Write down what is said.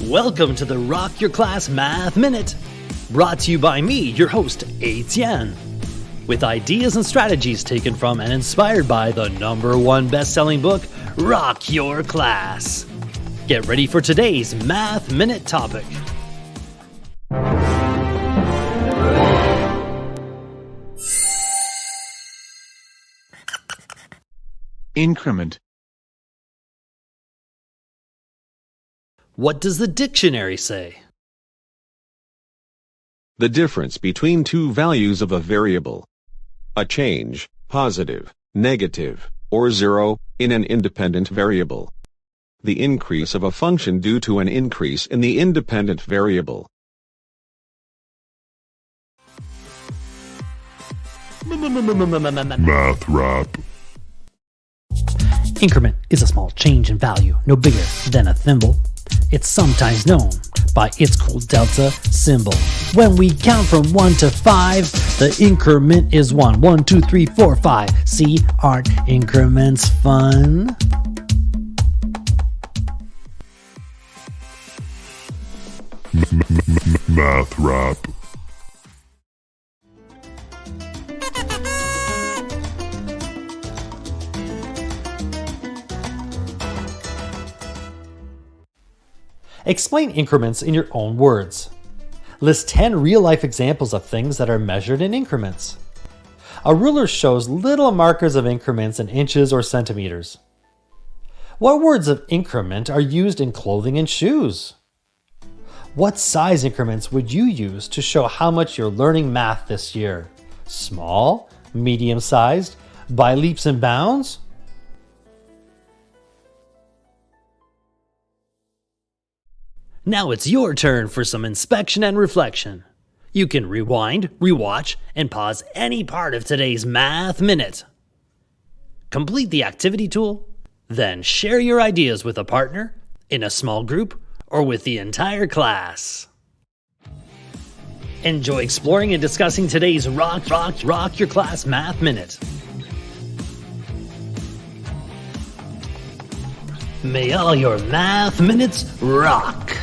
Welcome to the Rock Your Class Math Minute, brought to you by me, your host, Etienne, with ideas and strategies taken from and inspired by the #1 best-selling book, Rock Your Class. Get ready for today's Math Minute topic. Increment. What does the dictionary say? The difference between two values of a variable. A change, positive, negative, or zero, in an independent variable. The increase of a function due to an increase in the independent variable. Math rap. Increment is a small change in value, no bigger than a thimble. It's sometimes known by its cool delta symbol. When we count from 1 to 5, the increment is 1. 1, 2, 3, 4, 5. See, aren't increments fun? Math rap. Explain increments in your own words. List 10 real-life examples of things that are measured in increments. A ruler shows little markers of increments in inches or centimeters. What words of increment are used in clothing and shoes? What size increments would you use to show how much you're learning math this year? Small, medium-sized, by leaps and bounds? Now it's your turn for some inspection and reflection. You can rewind, rewatch, and pause any part of today's Math Minute. Complete the activity tool, then share your ideas with a partner, in a small group, or with the entire class. Enjoy exploring and discussing today's Rock Your Class Math Minute. May all your math minutes rock!